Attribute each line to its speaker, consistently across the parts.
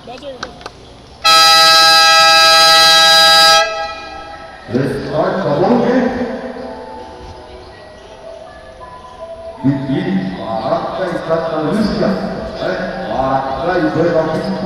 Speaker 1: Let's start the ball game. Begin Barangay Santa Lucia and Barangay Buena Vista.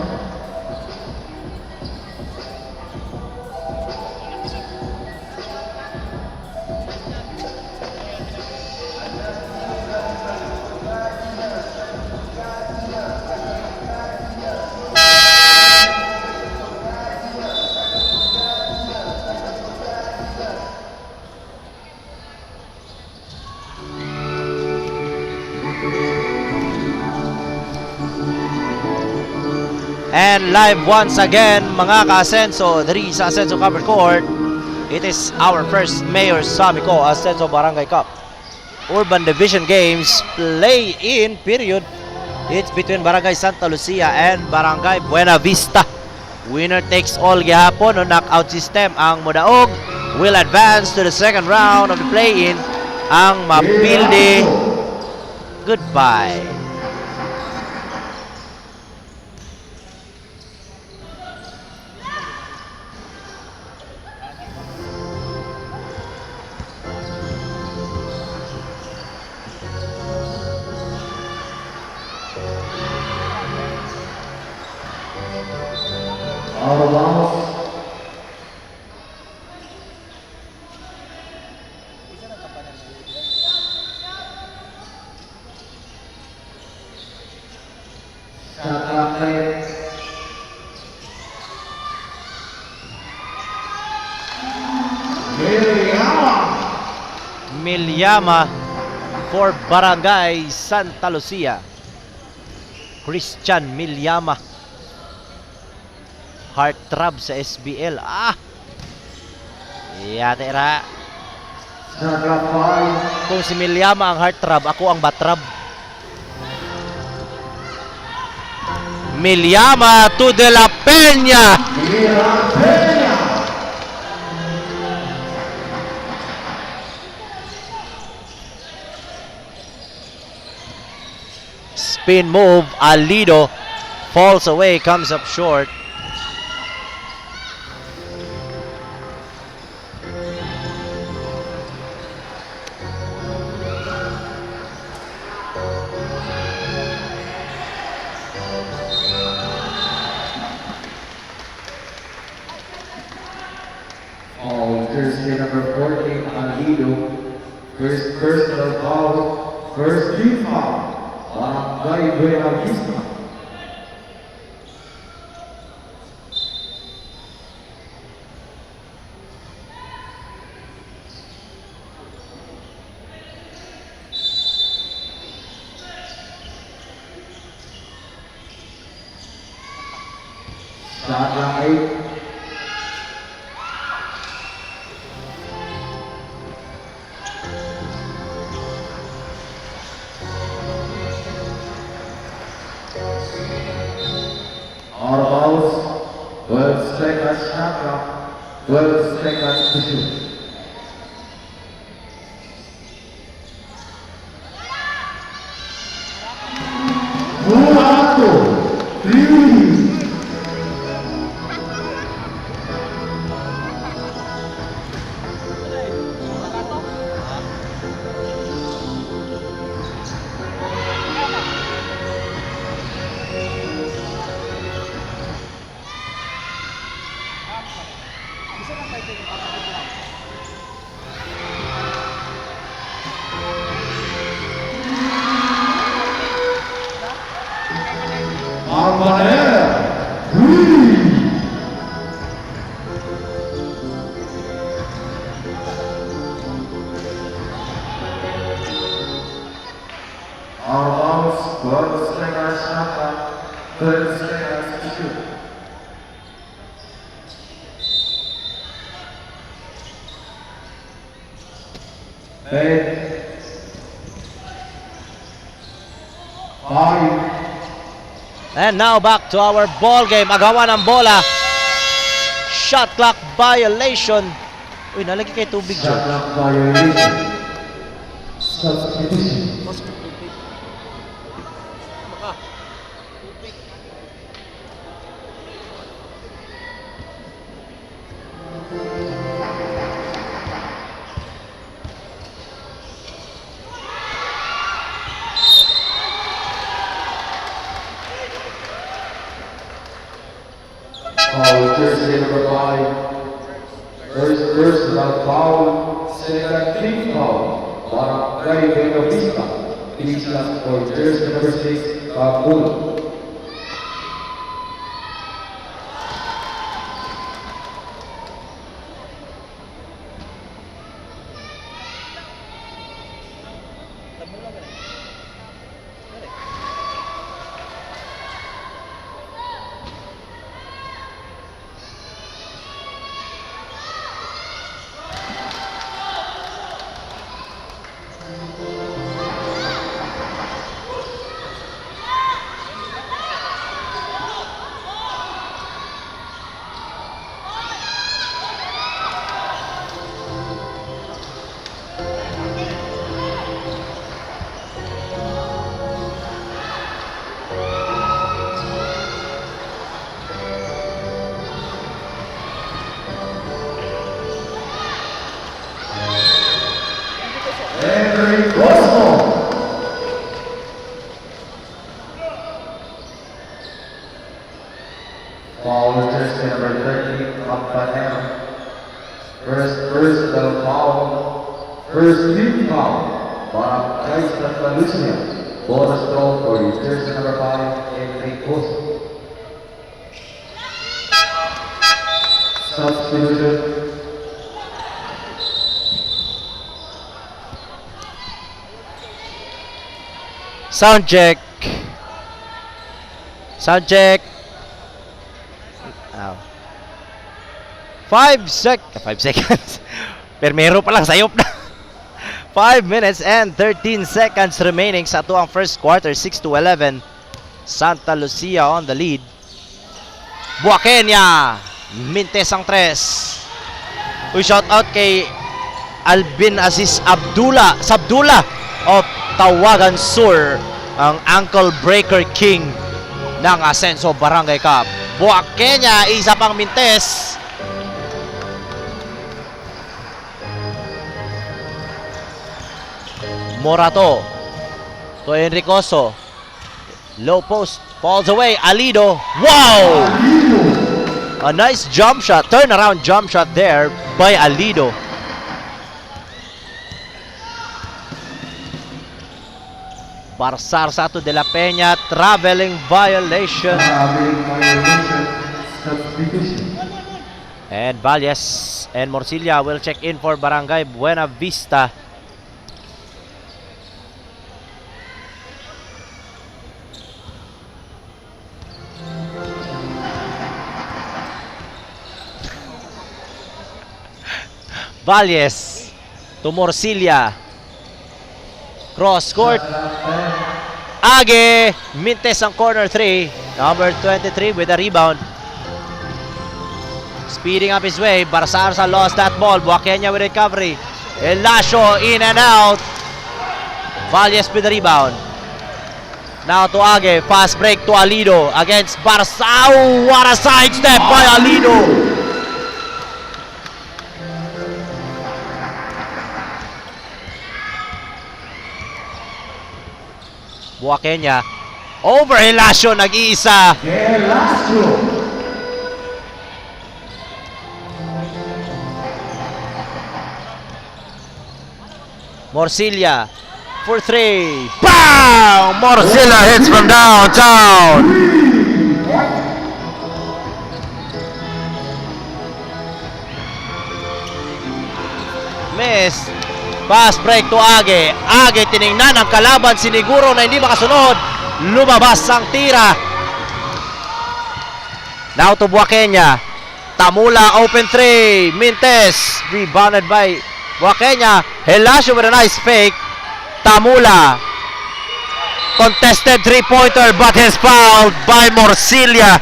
Speaker 2: And live once again mga ka-Asenso, diri sa Asenso Cover Court. It is our first Mayor Samico Asenso Barangay Cup Urban Division Games play-in period. It's between Barangay Santa Lucia and Barangay Buena Vista. Winner takes all gihapon no knockout system. Ang modaog will advance to the second round of the play-in. Ang mapildi, goodbye. Milyama for Barangay Santa Lucia. Christian Milyama, heartthrob sa SBL. Yate ra. Kung si Milyama ang heartthrob, ako ang batrab. Milyama to De La Peña. Spin move, Alido falls away, comes up short.
Speaker 1: Jersey number 14, Alido. First personal foul, first team foul. Barangay Buena Vista. Shot 8. Out of bounds, 12 seconds shot clock, 12 seconds to shoot. Mulato, 3. Almost 12 seconds shot clock, 30 seconds to shoot. Eight, 5.
Speaker 2: And now back to our ball game. Agawan ang bola. Shot clock violation. Uy, nalagi kay tubig
Speaker 1: Shot
Speaker 2: dyan.
Speaker 1: clock violation. Substitution. Foul, jersey number 5. First personal foul, second team foul. Barangay Buena Vista. Vista for jersey number 6, Kabul. Henry Cosmo. Foul, jersey number 30, Campanella. First personal foul, first team foul. Barangay Santa Lucia. Bonus throw for jersey number 5, Henry Cosmo. Substitution.
Speaker 2: Sound check. Sound check. Ow. 5 seconds. Permero pa lang, sayop na. 5 minutes and 13 seconds remaining sa ito ang first quarter. 6-11. Santa Lucia on the lead. Buakenya. Mintes ang 3. Uy, shout out kay Alvin Aziz Sabdula of Tawagan Sur, ang ankle breaker king ng Ascenso Barangay Cup. Buakenya, isa pang mintes. Morato to Enricoso. Low post, falls away. Alido. Wow! A nice jump shot, turnaround jump shot there by Alido. Barsar Sato de la Peña, traveling violation.
Speaker 1: Substitution.
Speaker 2: And Valles and Morcilla will check in for Barangay Buena Vista. Valles to Morcilla. Cross court. Age. Mintes ang corner 3. Number 23 with a rebound. Speeding up his way. Barsarsa lost that ball. Buakenya with recovery. Elasio in and out. Valles with the rebound. Now to Age. Fast break to Alido against Barsao. What a sidestep by Alido. Buakenya. Over Elasio, nag-iisa.
Speaker 1: Elasio.
Speaker 2: Morcilla for 3. Bam! Morcilla hits from downtown. Miss. Pass break to Age. Age tiningnan ang kalaban, siniguro na hindi makasunod. Lumabas ang tira. Now to Buakenya. Tamula open 3. Mintes rebounded by Buakenya. Elasio with a nice fake. Tamula. Contested 3-pointer but is fouled by Morcilla.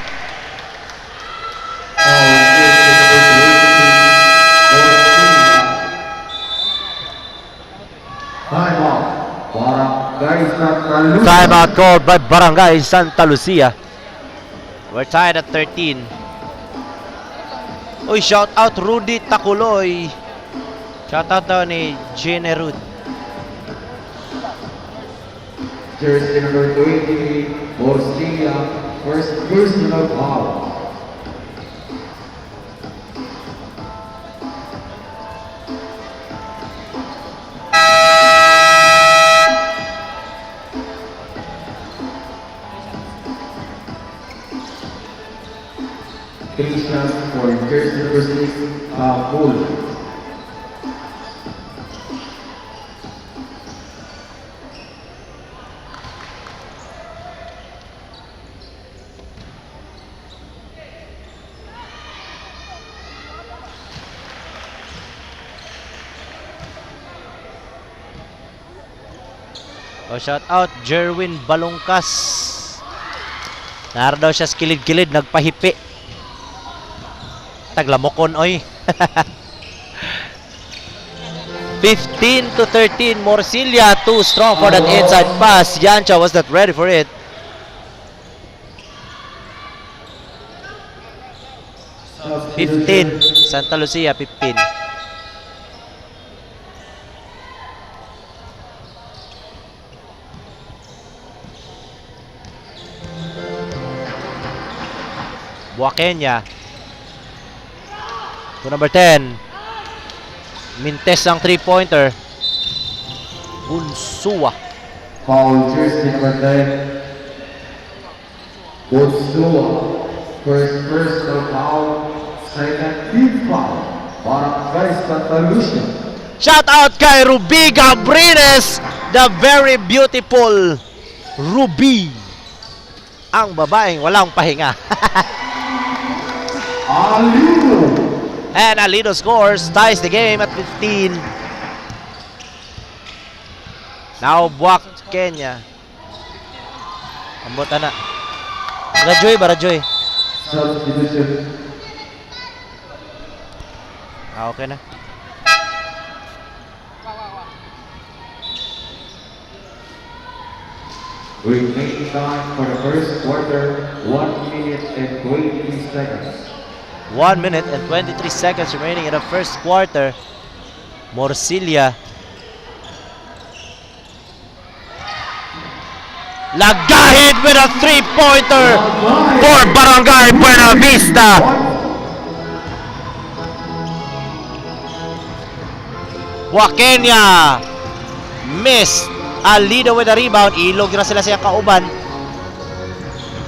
Speaker 2: Timeout called by Barangay Santa Lucia. We're tied at 13. Uy, shout out Rudy Takuloy. Shout out daw ni Gene Rud.
Speaker 1: Jersey number 20, Morcilla, first personal foul. Asian for Jersey University, Kabul.
Speaker 2: O, shout out Jerwin Balongkas. Nara daw siya sa kilid-kilid, nagpahipi. Taglamokon, oy. 15-13, Morcilla too strong for that inside pass. Yancha was not ready for it. Santa Lucia 15. Buakenya to number 10. Mintes ang 3-pointer. Bunsua.
Speaker 1: Foul jersey number 10. Bunsua. First personal foul. Second team foul. Barangay Santa Lucia.
Speaker 2: Shout out kay Ruby Gabrines, the very beautiful Ruby. Ang babaeng walang pahinga.
Speaker 1: Alido.
Speaker 2: And Alido scores, ties the game at 15. Now Buak Kenya. Ambot na. Barajoy.
Speaker 1: Substitution.
Speaker 2: Okay na.
Speaker 1: Remaining time for the first quarter, 1 minute and 23 seconds.
Speaker 2: 1 minute and 23 seconds remaining in the first quarter. Morcilla. Lagahid with a 3-pointer for Barangay Buena Vista. Wakenya missed. Alido with a rebound. Ilog na sila siya kauban.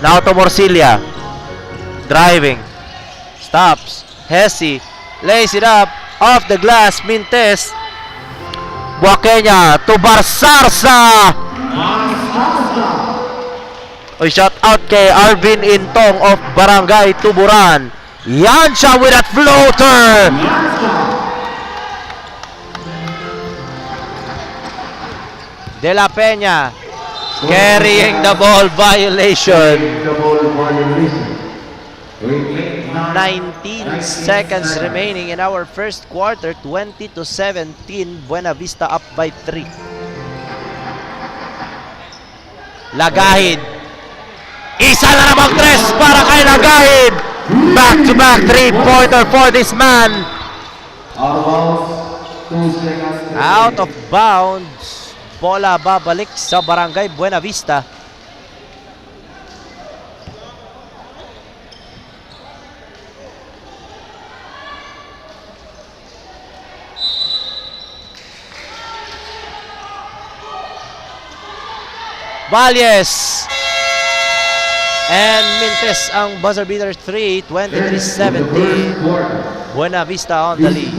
Speaker 2: Now to Morcilla. Driving. Stops. Hesi. Lays it up. Off the glass. Mintes. Buakenya to Barsarsa. Oy, shout out kay Arvin Intong of Barangay Tuburan. Yansha with that floater. De La Peña carrying the ball violation. 19 seconds remaining in our first quarter. 20-17. Buena Vista up by 3. Lagahid. Isa na namang 3 para kay Lagahid. Back-to-back 3-pointer for this man. Out of bounds. Bola babalik sa Barangay Buena Vista. Valles and Mintes ang buzzer beater 3, 23-17. Buena Vista on the lead.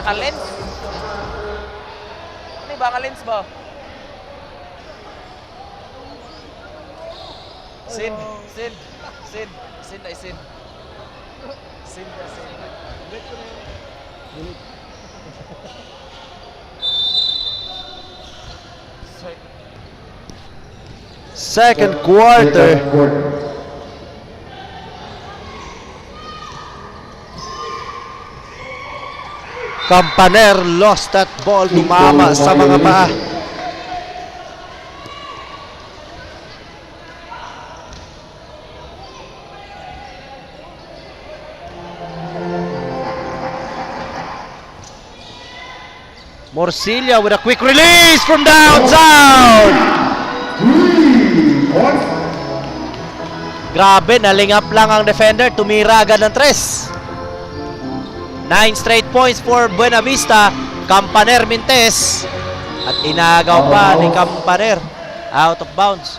Speaker 3: Lens? Ano ba ka lens ba? Sin.
Speaker 2: Second quarter. Campaner lost that ball, tumama sa mga paa. Morcilla with a quick release from downtown.
Speaker 1: 3 points.
Speaker 2: Grabe, nalingap lang ang defender, tumira agad ng 3. 9 straight points for Buena Vista. Campaner Mintes. At inagaw pa ni Campaner. Out of bounds.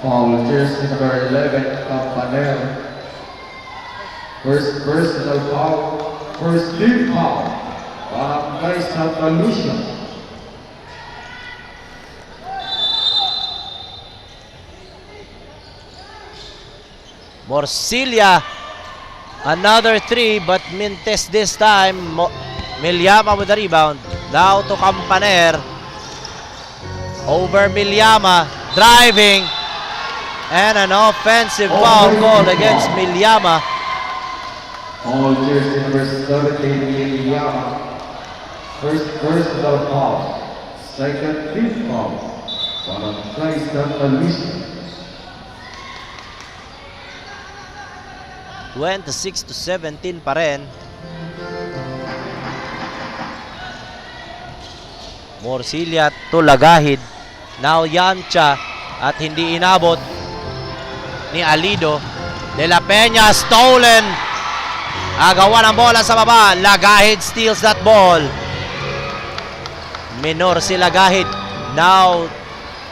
Speaker 1: Foul, jersey number 11, Campaner. First personal foul, first team foul. Barangay Santa Lucia.
Speaker 2: Morcilla. Another 3, but Mintes this time. Milyama with the rebound. Now to Campaner. Over Milyama. Driving. And an offensive foul called against Milyama.
Speaker 1: Foul, jersey number 17, Milyama. First personal foul, second team foul. Barangay Santa Lucia.
Speaker 2: 26-17 pa rin. Morcilla to Lagahid. Now Yancha at hindi inabot ni Alido. De La Peña stolen. Agawan ang bola sa baba. Lagahid steals that ball. Minor si Lagahid. Now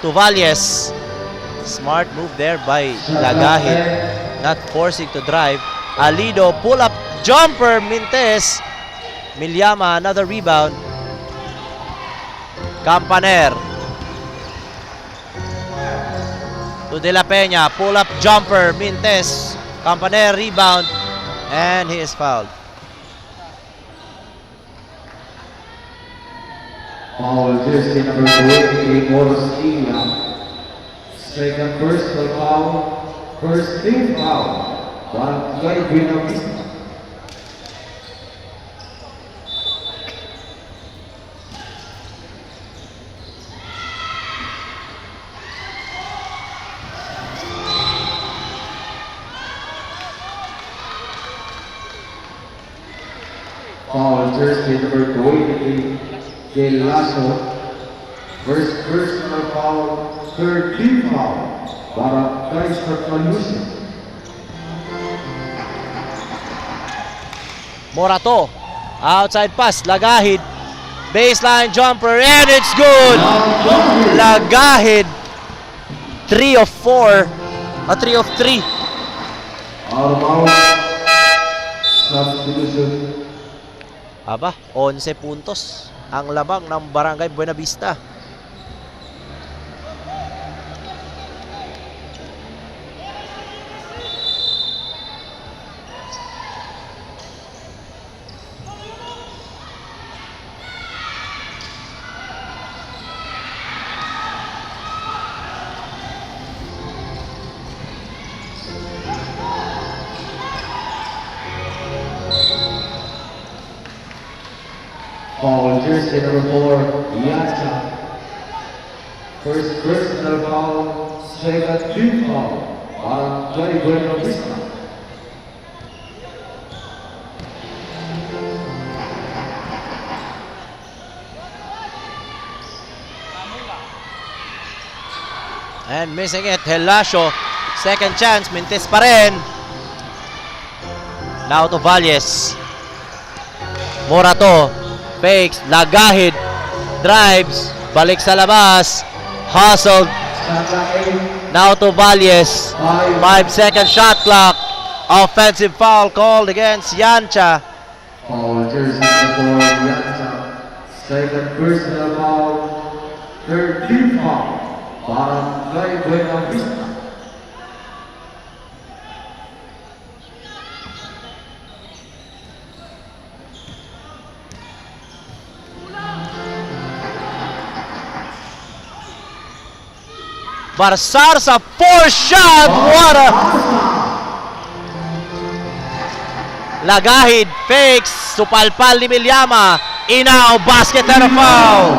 Speaker 2: to Valles. Smart move there by Lagahid. Not forcing to drive. Alido pull up jumper. Mintes. Milyama another rebound. Campaner. To De La Peña, pull up jumper, Mintes, Campaner rebound, and he is fouled.
Speaker 1: Foul, jersey number 20, Morcilla. Second personal foul, first team foul. Barangay Buena Vista. Foul, jersey number 20, Gelaso. First personal foul, third team foul. Barangay Santa Lucia.
Speaker 2: Morato, outside pass, Lagahid, baseline jumper, and it's good! Lagahid, 3 of 4, 3 of 3.
Speaker 1: Out of bounds. Substitution.
Speaker 2: Aba, 11 puntos ang labang ng Barangay Buena Vista.
Speaker 1: Foul, jersey number 4, Yacha. First personal foul, second team foul. Barangay Buena Vista.
Speaker 2: And missing it, Helasio. Second chance, Mintes pa rin. Now to Valles. Morato. Fakes, Lagahid. Drives. Balik sa labas. Hustled. Now to Valles. 5-second shot clock. Offensive foul called against Yancha.
Speaker 1: Foul, jersey number 4, Yacha. Second personal foul, third team foul. Barangay Buena Vista.
Speaker 2: Barsarsa, 4-shot! What a... Lagahid, fakes, supalpal ni Milyama. Inaw, basket and a foul.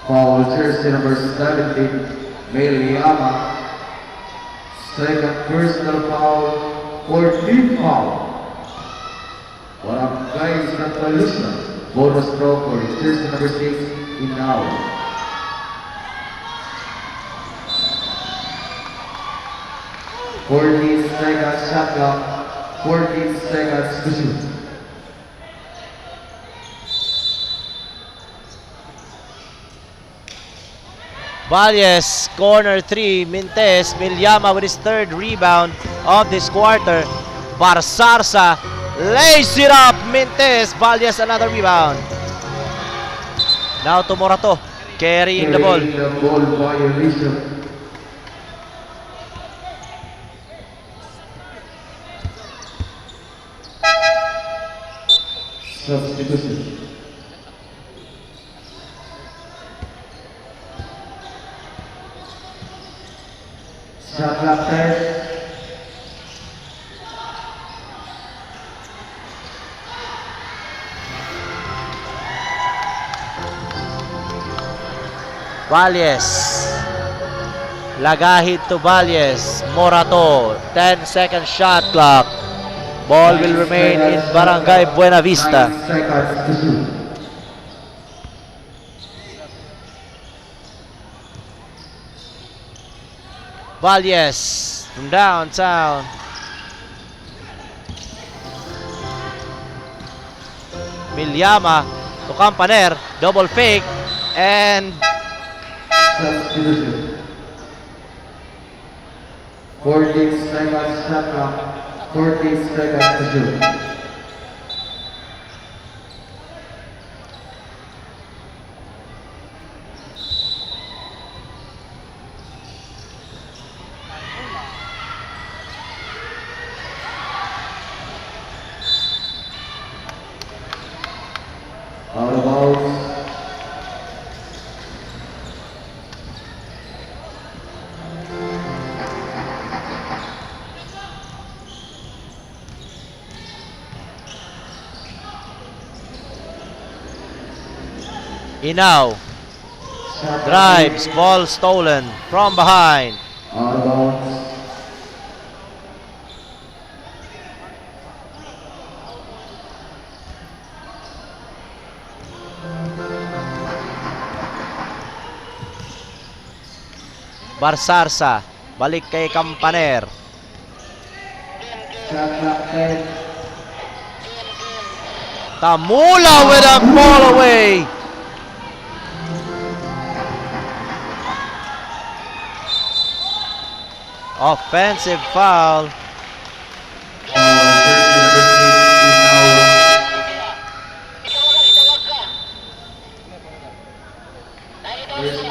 Speaker 1: Foul jersey number 17, Meliama. Second personal foul, 14th foul. Barangay Santa Lucia. Bonus throw for jersey number 6, Inaw. Fourteen seconds shot clock, 14 seconds to shoot.
Speaker 2: Valles, corner 3, Mintes, Milyama with his third rebound of this quarter. Barsarsa lays it up, Mintes, Valles another rebound. Now to Morato, carrying the ball.
Speaker 1: Carrying the ball violation. Substitution. Shot clock 10.
Speaker 2: Valles. Lagahid to Valles. Morato. 10-second shot clock. Ball will remain in Barangay Buena Vista.
Speaker 1: 9 seconds to shoot.
Speaker 2: Valles from downtown. Milyama to Campaner. Double fake. And
Speaker 1: Substitution. 14 seconds shot clock, 14 seconds to shoot. Out of bounds.
Speaker 2: Inaw
Speaker 1: Shot
Speaker 2: drives, ball stolen from behind.
Speaker 1: out of bounds.
Speaker 2: Barsarsa, balik kay Campaner.
Speaker 1: Shot clock 10.
Speaker 2: Tamula with a ball away. Offensive foul.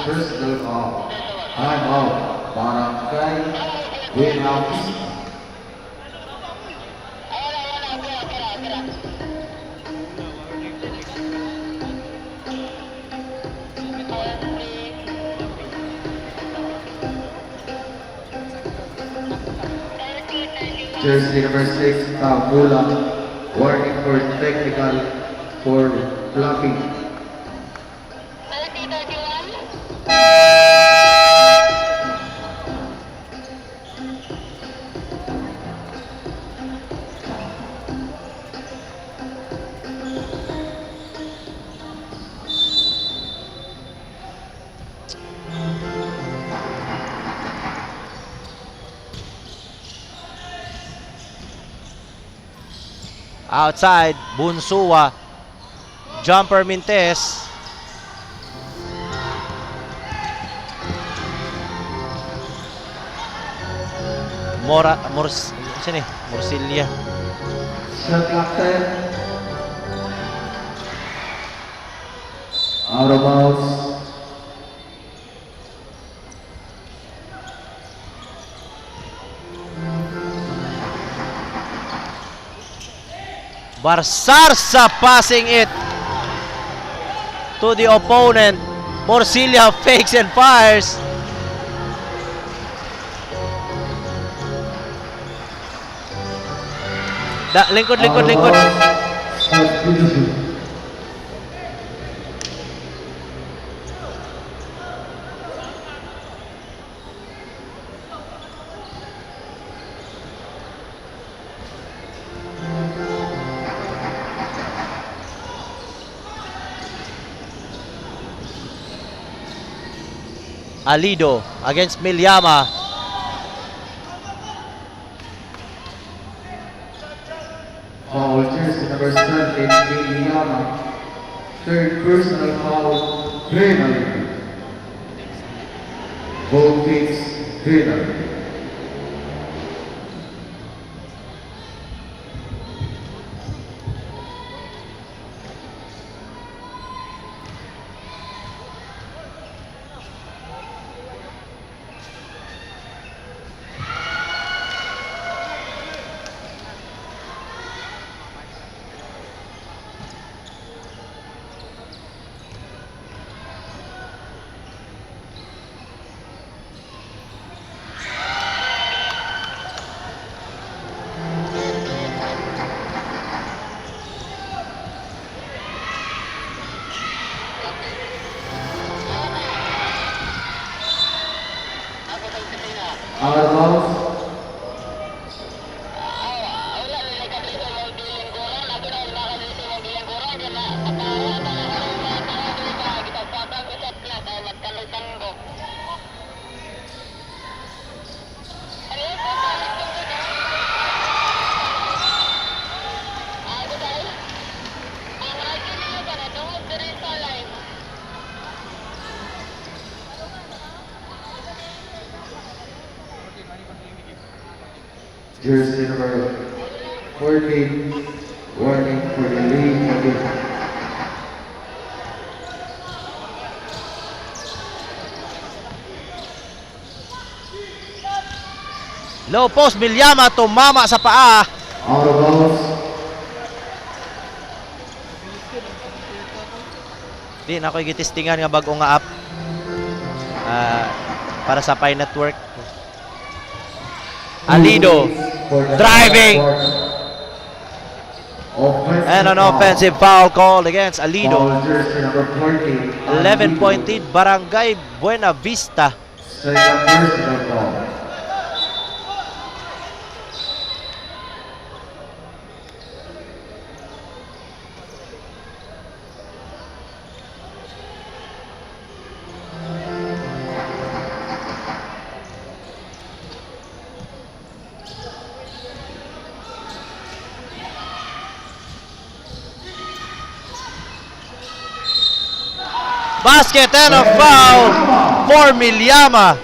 Speaker 1: Personal foul. Time out. Barangay Buena Vista. Jersey number 6, Tabula, warning for technical for blocking.
Speaker 2: Outside, Bunsua. Jumper Mintes. Morcilia.
Speaker 1: Shot clock 10. Out of bounds.
Speaker 2: Barsarsa passing it to the opponent. Morcilla fakes and fires. Lingkod.
Speaker 1: Substitution.
Speaker 2: Alido against Milyama.
Speaker 1: Foul jersey number 7, Liliana. Third personal foul, penalty. Both teams penalty. Out of bounds. Jersey number 14, warning for the lead again.
Speaker 2: Low post, Milyama tumama sa paa.
Speaker 1: Out of bounds.
Speaker 2: Di na ako'y gitistingan nga bago nga app. Para sa Pi Network. Alido driving. And an offensive foul called against Alido.
Speaker 1: Foul jersey number 14.
Speaker 2: 11-point lead, Barangay Buena Vista.
Speaker 1: Second personal foul.
Speaker 2: Basket and a foul for Milyama.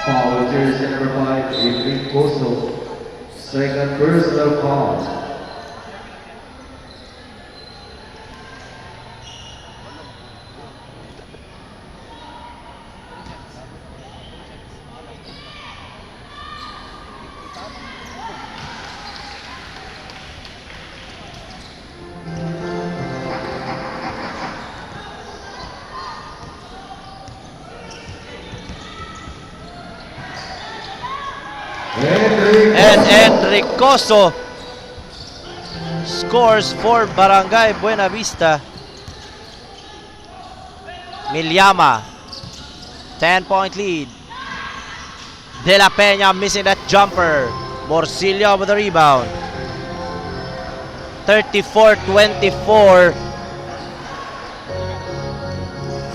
Speaker 1: Foul jersey number 5, Adrian Coso. Second personal foul.
Speaker 2: And Enricoso scores for Barangay Buena Vista. Milyama, 10-point lead. De La Peña missing that jumper. Morcilla with the rebound. 34-24.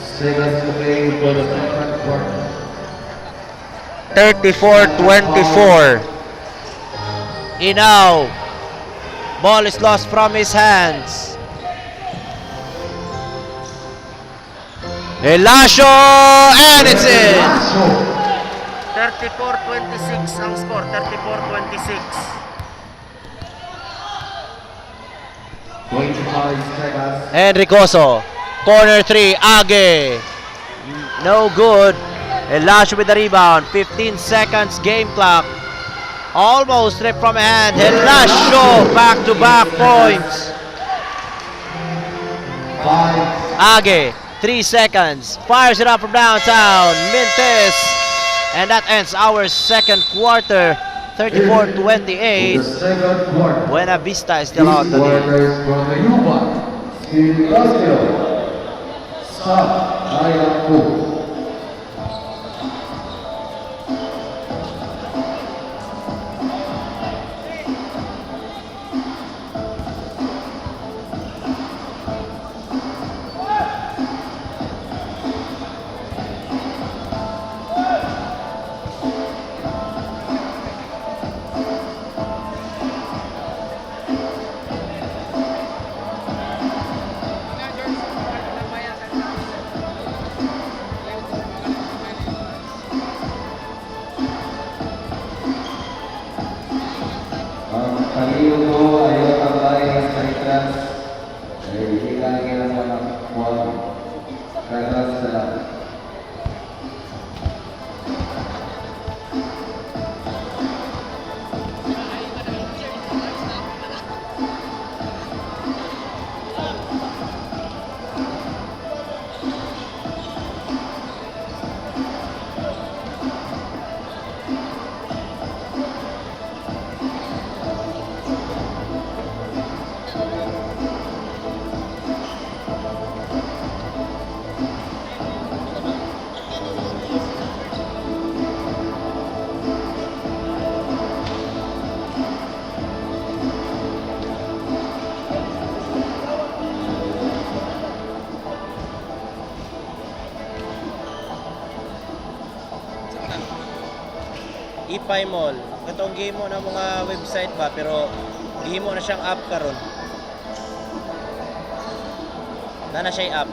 Speaker 1: Seconds to play for the second quarter.
Speaker 2: 34-24. Inaw. Ball is lost from his hands. Elasio, and it's in. 34-26 ang score. 34-26.
Speaker 1: 25 seconds.
Speaker 2: Enricoso. Corner 3. Age. No good. Elasio with the rebound. 15 seconds game clock. Almost stripped from hand. Elasio. Back-to-back points.
Speaker 1: 5.
Speaker 2: Age. 3 seconds. Fires it up from downtown. Mintes. And that ends our second quarter.
Speaker 1: The
Speaker 2: 34-28.
Speaker 1: second quarter.
Speaker 2: Buena Vista is still out
Speaker 1: These
Speaker 2: the lead.
Speaker 1: quarters from the U1. Gimnasio. Sub Ayaku. Ang kaliyo ko ayaw tambay sa itras. Ay hindi lang ilang mga kuwan. Kagras sa lahat.
Speaker 2: Ipay Mall. Katong game mo na mga website ba pero gihimo na siyang app karon. Na siya app.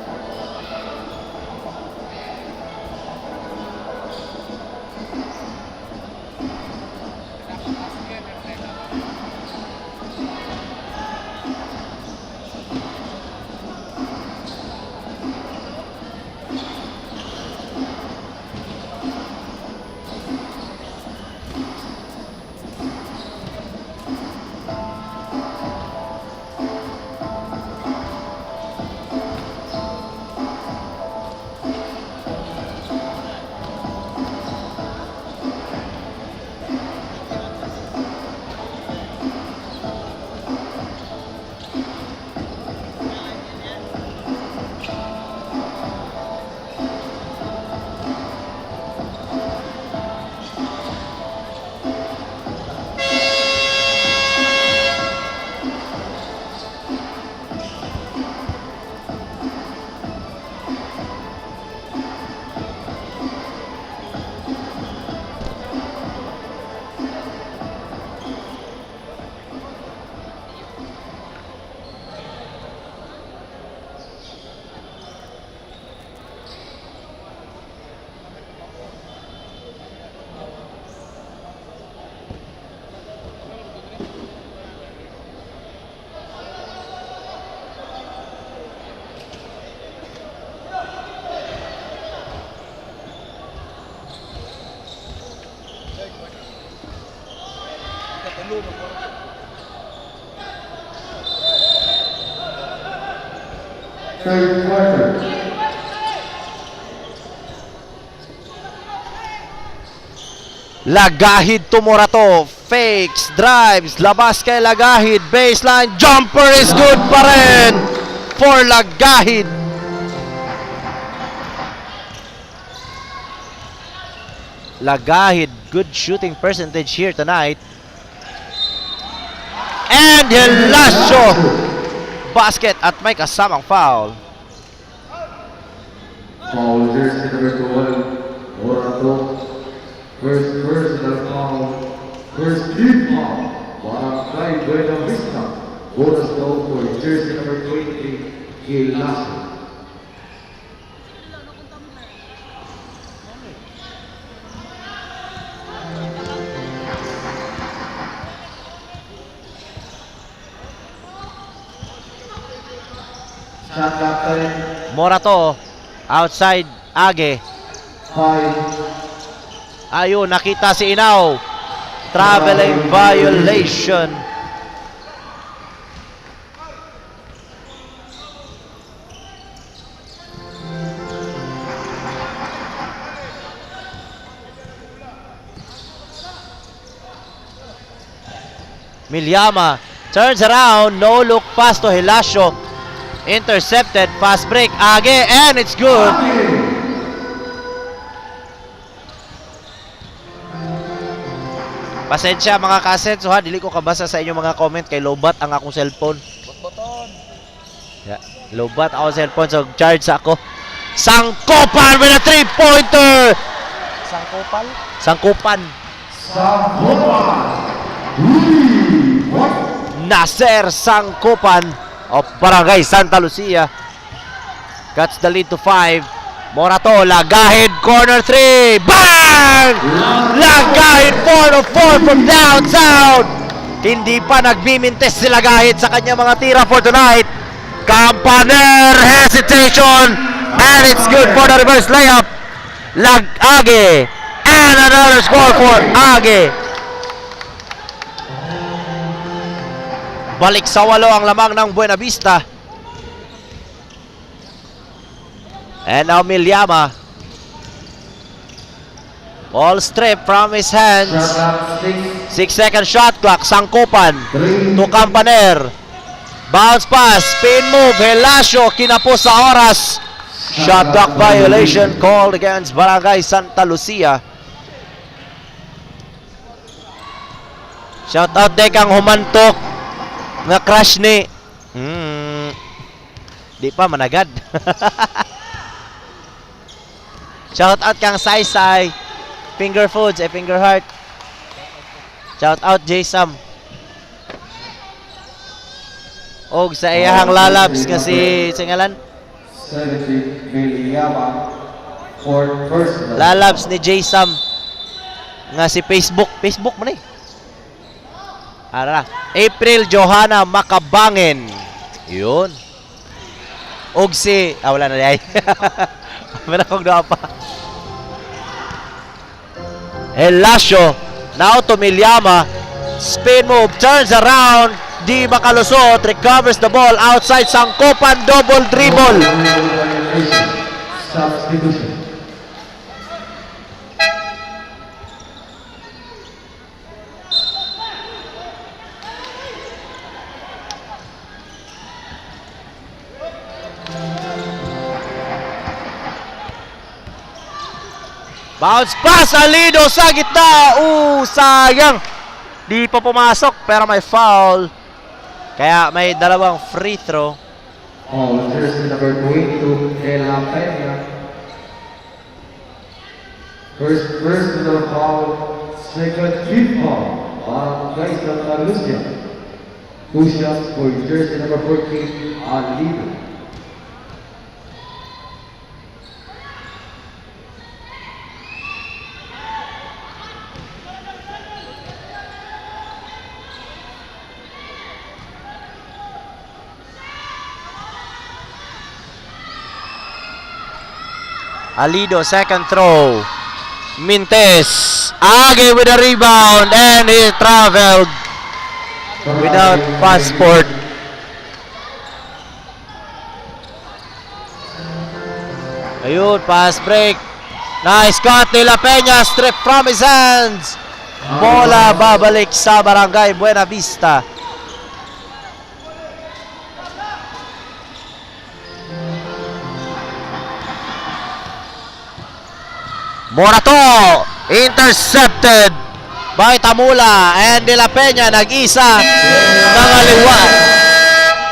Speaker 1: Third quarter.
Speaker 2: Lagahid to Morato. Fakes, drives, labas kay Lagahid. Baseline, jumper is good pa rin for Lagahid. Lagahid, good shooting percentage here tonight. And Hilasio. Basket at may kasamang foul.
Speaker 1: Foul jersey number 12. Morato. First personal foul. First team foul. Barangay Buena Vista. Bonus goal for jersey number 20. Gilasio. Shot clock 10,
Speaker 2: Morato, outside Age.
Speaker 1: 5,
Speaker 2: Ayun, nakita si Inao. Traveling violation. Milyama turns around, no look pass to Hilasio. Intercepted, fast break, Age, and it's good. Pasensya mga kasenso ha, dili ko kabasa sa inyong mga comment kay lobat ang akong cellphone.
Speaker 3: Bot-boton.
Speaker 2: Yeah, lobat ako cellphone so charge ako. Sangkopan with a 3-pointer.
Speaker 3: Sangkopal.
Speaker 2: Sangkopan.
Speaker 1: Sambuca,
Speaker 2: Nasser Sangkopan of Barangay Santa Lucia. Cuts the lead to 5. Morato, Lagahid, corner 3. Bang! Lagahid 4-4 from downtown. Hindi pa nagmimintes si Lagahid sa kanya mga tira for tonight. Campaner, hesitation, and it's good for the reverse layup. Age, and another score for Age. Balik sa 8 ang lamang ng Buena Vista. And now Milyama. Ball stripped from his
Speaker 1: shot
Speaker 2: hands.
Speaker 1: clock 6,
Speaker 2: 6-second shot clock. Sangkopan
Speaker 1: 3,
Speaker 2: to Campaner. Bounce pass. Spin move. Hilasio kinapos sa oras. Shot clock violation called against Barangay Santa Lucia. Shout out day kang humantok nga crush ni. Di pa managad. Shout out kang Sai Finger Foods, Finger Heart. Shout out J Sam. Og sa iyahang lalabs nga si singalan
Speaker 1: 17, Milyama, for personal.
Speaker 2: lalabs ni J Sam nga si Facebook mo ni. Ara, April Johanna Makabangin. Yun. Og si wala na di ay. Meron kong doon pa. Hilasio, now to Milyama. Spin move, turns around. Di makalusot, recovers the ball outside Sangkopan, double dribble.
Speaker 1: Substitution.
Speaker 2: Bounce pass, Alido sa gitna. Sayang. Di pa pumasok pero may foul. Kaya may dalawang free throw.
Speaker 1: Jersey number 22, De La Peña. First personal foul, second team foul. Barangay Santa Lucia. 2 shots for jersey number 14, Alido.
Speaker 2: Alido, second throw. Mintes. Age with a rebound and he traveled without passport. Ayun, pass break. Nice cut ni La Peña, strip from his hands. Bola babalik sa Barangay Buena Vista. Morato, intercepted by Tamula, and De La Peña nag-isa nangaliwa.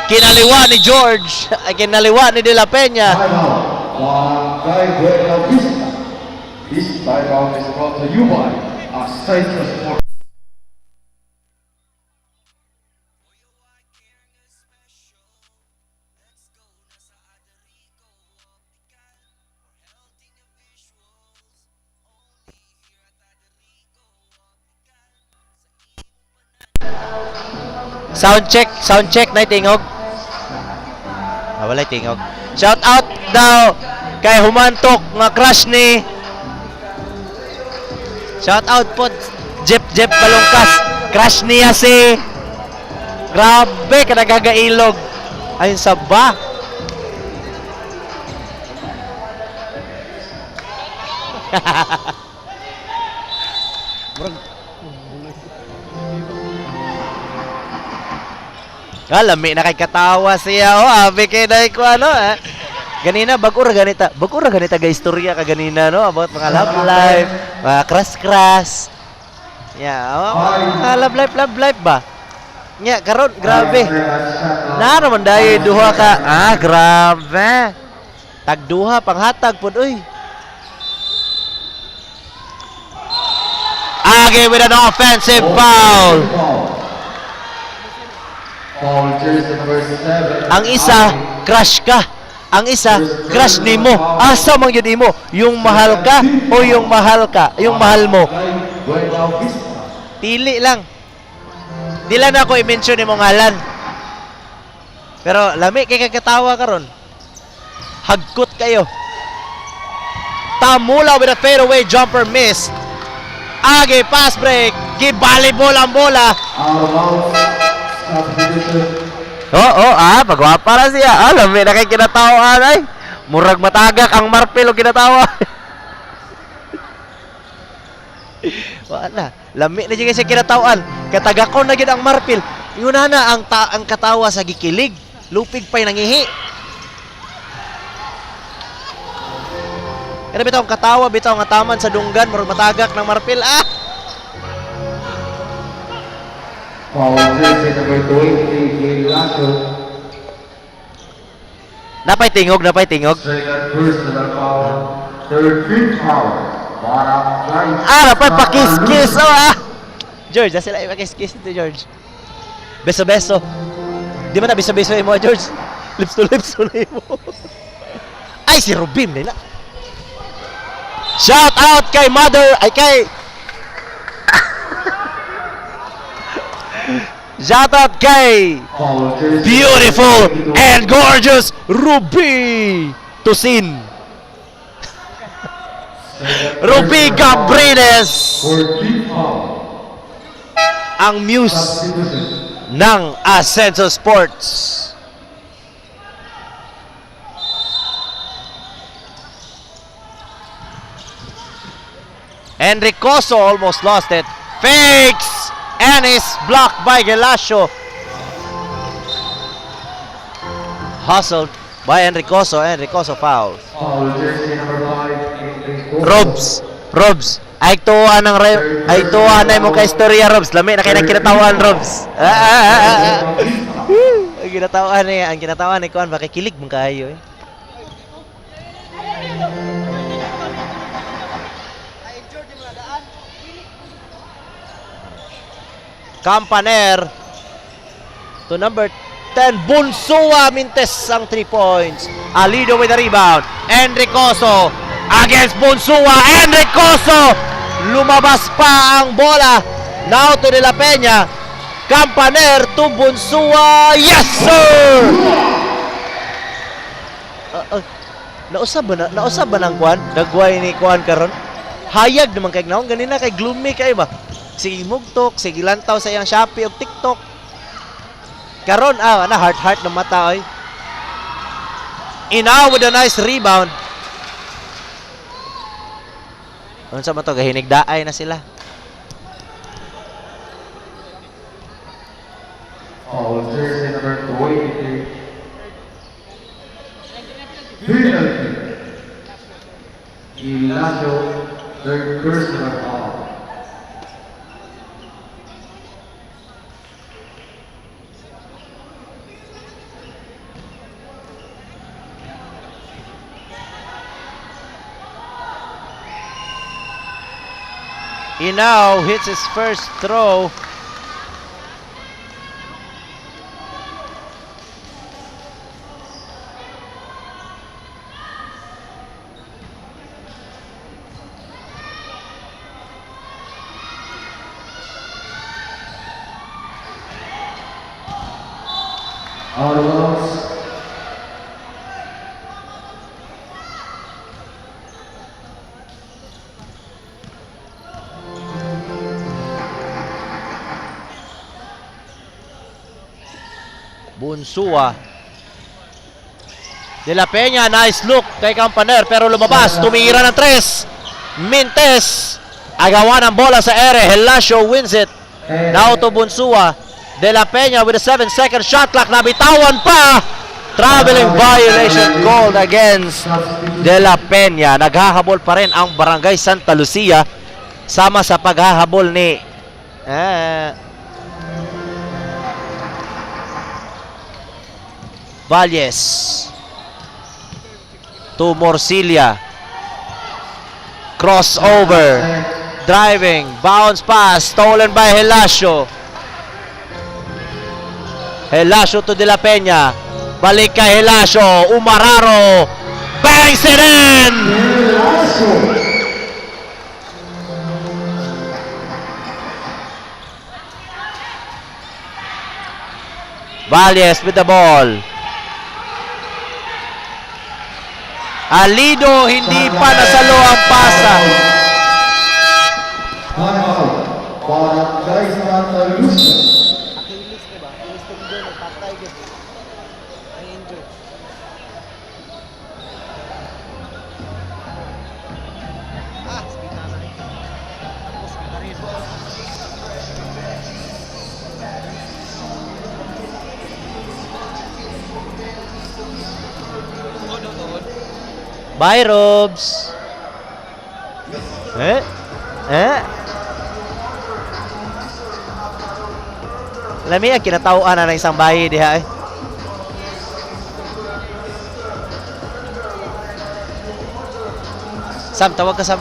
Speaker 2: Kinaliwa ni George, ay kinaliwa ni De La Peña.
Speaker 1: Timeout, Barangay Buena Vista. This timeout is brought to you by Accenture Sports. Sound check na tingog.
Speaker 2: Walay tingog. Shout out daw kay humantok nga crush ni. Shout out po Jeep Balongkas. Crush niya si. Grabe ka nagagailog. Ayun sa ba? Lami na kay katawa siya. Oh, abi kay dai ko ano eh. Ganina bagura ganita ga istorya ka ganina no about mga love life, mga crush. Yeah, oh, love life ba? Nya karon grabe. Na naman dai duha ka. Grabe. Tagduha panghatag pud uy. Age with an offensive foul.
Speaker 1: Foul jersey number 7.
Speaker 2: Ang isa, crush ka. Ang isa, crush nimo. Asa man yun imo? Yung mahal ka o yung mahal ka? Yung mahal mo? Pili lang. Di lang ako i-mention ni mong ngalan. Pero lami kay kagatawa karon. Hagkot kayo. Tamula with a fadeaway jumper missed. Age pass break. Gibalibol ang bola.
Speaker 1: Out of bounds. Substitution.
Speaker 2: Pagwapa na siya. Lami na kay kinatawaan ay. Murag matagak ang marpil o kinatawa. Wala. Lami na siya kinatawaan. Katagakon na gid ang marpil. Yun na ang katawa sa gikilig. Lupig pa'y nangihi. Kaya bitaw ang katawa, bitaw ang ataman sa dunggan. Murag matagak ng marpil.
Speaker 1: Foul jersey number 20, Gilasio.
Speaker 2: Napay tingog.
Speaker 1: Second personal foul. Third fifth foul. Barangay.
Speaker 2: Napay pakis-kis. George, sila ipakis-kis ito, George. Beso-beso. Di man na beso-beso mo, George. Lips to lips mo. Ay, si Rubim nila. Shout out kay Shout out kay
Speaker 1: Foul jersey
Speaker 2: beautiful and gorgeous Ruby Tusin. Ruby Cabrines,
Speaker 1: 14th foul.
Speaker 2: ang muse
Speaker 1: Substitution.
Speaker 2: ng Ascenso Sports. Enricoso almost lost it. Fakes and is blocked by Gelasio. Hustled by Enricoso. Enricoso foul.
Speaker 1: Foul jersey number 5.
Speaker 2: Robs. Ay tuwa ng ay tuwa na mo kay istorya Robs. Lami na kay nagkinatawan Robs. Ang kinatawan ni Kuan makikilig mong kayo eh. Campaner to number 10 Bunsua Mintes ang 3 points. Alido with the rebound. Enricoso against Bunsua. Enricoso lumabas pa ang bola. Now to De La Peña. Campaner to Bunsua. Yes sir. Nausab ba ng Kuan? Dagway ni Kuan karon. Hayag naman kay naon ganina kay gloomy kay ba. Sige mugtok, sige lantaw sa iyang Shopee o TikTok. Karon, heart ng mata, oy. Inaw with a nice rebound. Ano sa mato, gahinigdaay na sila.
Speaker 1: Foul jersey number 23. Penalty. Gilasio, third personal foul.
Speaker 2: Inaw hits his first throw.
Speaker 1: Out of bounds.
Speaker 2: Bunsua. De La Peña, nice look kay Campaner pero lumabas, tumira ng 3. Mintes, agawan ang bola sa ere. Helasio wins it. Now to Bunsua. De La Peña with a 7-second shot clock. Nabitawan pa. Traveling violation called against De La Peña. Naghahabol pa rin ang Barangay Santa Lucia sama sa paghahabol ni Valles to Morcilla. Crossover. Driving. Bounce pass. Stolen by Helasio. Helasio to De La Peña. Balik kay Helasio. Umararo. Bangs it in! Valles with the ball. Alido, hindi pa nasalo ang pasa.
Speaker 1: Timeout. Barangay Santa Lucia.
Speaker 3: Achilles, diba? Achilles tendon, nagpatay yun. Ang injured. Speed na lang. Tapos, speed na rin.
Speaker 2: Bye, Robs. Alam mo kinatawaan na ng isang bayi diha eh. Sam, tawag ka Sam.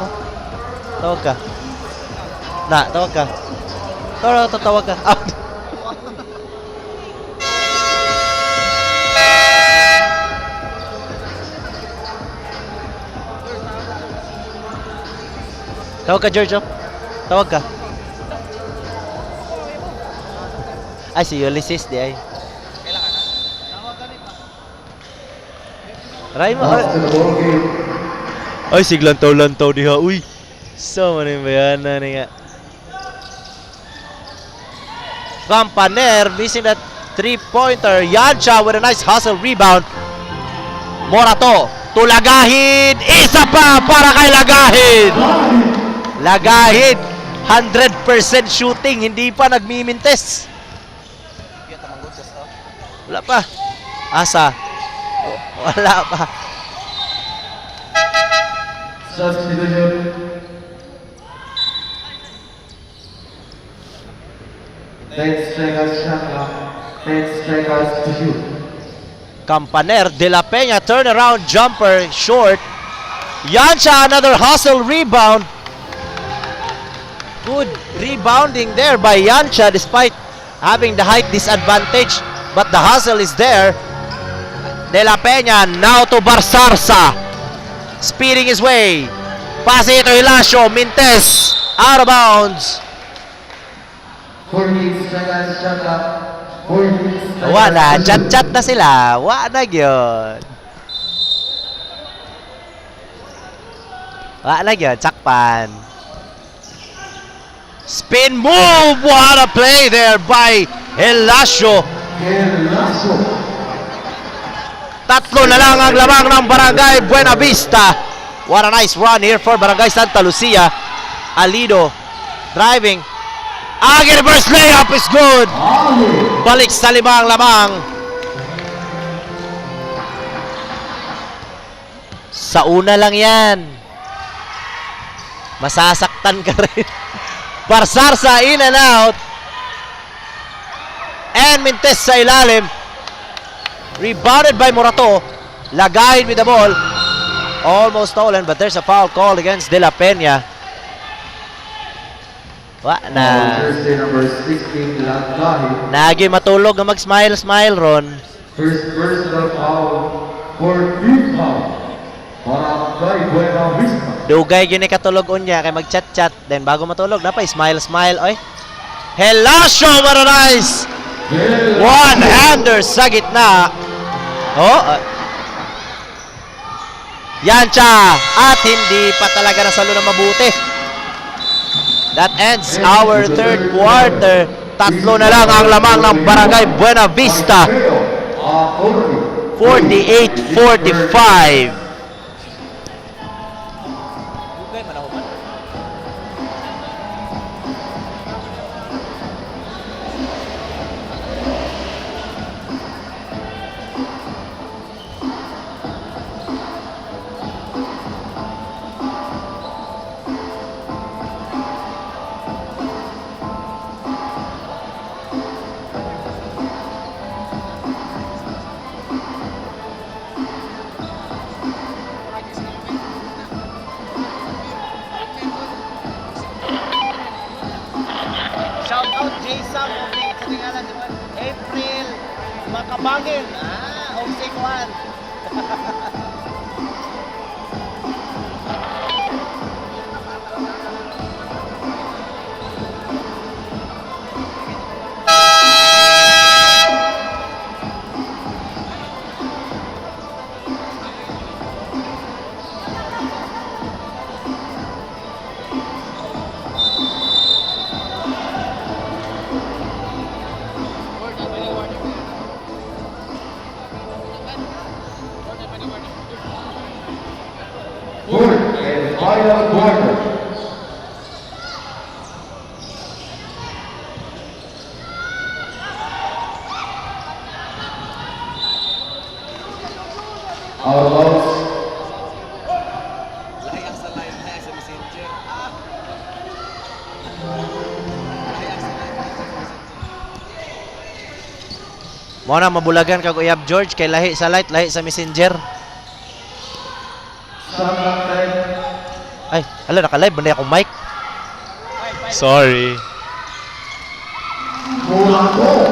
Speaker 2: Tawag ka. Tawag ka. Tawag ka. Ah. Tawag ka, Giorgio. Tawag ka. Ay, si Ulysses di ay. Ray mo.
Speaker 1: Back to the ball game.
Speaker 2: Ay, siglantaw-lantaw diha. Uy. So, man yung bayana niya. Campaner missing that 3-pointer. Yancha with a nice hustle rebound. Morato. Tulagahid. Isa pa para kay Lagahid. Lagahid. 100% shooting. Hindi pa nagmimintes. Wala pa. Asa. Wala pa.
Speaker 1: Substitution. Next strikers shot clock. 10 strikers to shoot.
Speaker 2: Campaner, De La Peña, turnaround jumper, short. Yancha, another hustle rebound. Good rebounding there by Yancha despite having the height disadvantage. But the hustle is there. De La Peña, now to Barsarsa. Speeding his way. Pass it to Hilasio. Mintes, out of bounds.
Speaker 1: 14 strikers shot clock. 14 strikers
Speaker 2: Wala,
Speaker 1: to shoot.
Speaker 2: chat-chat na sila. Wala yun. Wala yun, tsakpan. Spin move! What a play there by Hilasio.
Speaker 1: Helasio.
Speaker 2: Tatlo na lang ang lamang ng Barangay Buena Vista. What a nice run here for Barangay Santa Lucia. Alido driving. Agil reverse layup is good. Balik sa limang lamang. Sa una lang yan. Masasaktan ka rin. Barsarsa in and out. And Mintes sa ilalim. Rebounded by Morato. Lagahin with the ball. Almost stolen but there's a foul called against De La Peña. Na.
Speaker 1: Jersey number 16, Lagahid.
Speaker 2: Nagi matulog na mag-smile-smile ron.
Speaker 1: First personal foul for team foul. Barangay Buena Vista.
Speaker 2: Dugay gyud ni katulog unya kay mag-chat-chat then bago matulog na pa smile-smile oy. Helasio, what a nice one-hander sa gitna. Yancha at hindi pa talaga nasalo na mabuti. That ends our third quarter. Tatlo na lang ang lamang ng Barangay Buena Vista. 48-45.
Speaker 3: Hugay, manahuman. Shout out J-Sam of the Katingalan, di ba? April Makabangin. Jose Juan.
Speaker 1: Fourth and final quarter. Out of bounds.
Speaker 3: Layak sa live, layak sa messenger.
Speaker 2: Mo na mabulagan kag Uyab George kay lahi sa light, lahi sa messenger.
Speaker 1: Samang time.
Speaker 2: Ay, hala naka-live ba na akong mic? Sorry.
Speaker 1: Monaco.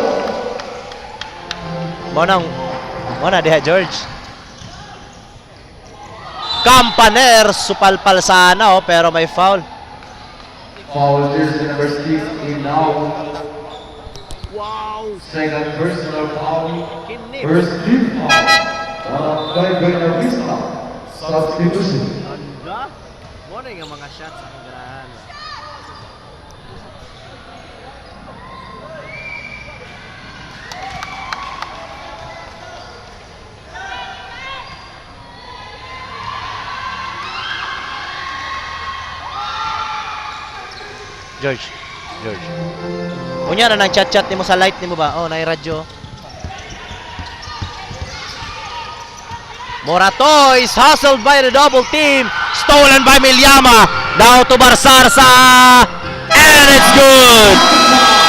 Speaker 2: Mo na diha George. Campaner supalpal sana pero may foul.
Speaker 1: Foul jersey number 16 now.
Speaker 3: Wow!
Speaker 1: Second personal foul.
Speaker 3: Kinip.
Speaker 1: First team foul. Barangay Buena Vista. Substitution.
Speaker 3: Anda? Mo na yung mga shots ang ganahan.
Speaker 2: George. Unya na nang chat-chat nimo sa light nimo ba? Oh, nay radyo. Morato is hustled by the double team. Stolen by Milyama. Down to Barsarsa. And it's good.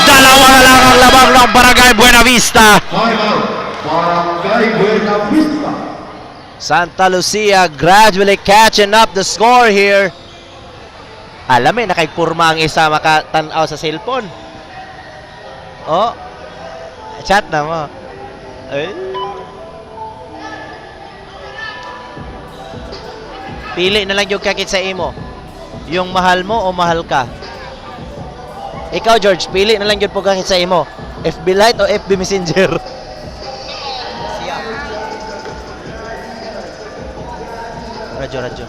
Speaker 2: Dalawa na lang ang labang ng Barangay Buena Vista.
Speaker 1: Timeout. Barangay Buena Vista.
Speaker 2: Santa Lucia gradually catching up the score here. Alam eh, nakaigpurma ang isa makatanaw sa cellphone. Oh. Chat na mo. Ay. Pili na lang yung kakit sa imo. Yung mahal mo o mahal ka. Ikaw George, pili na lang yung kakit sa imo. FB Lite o FB Messenger. Radyo.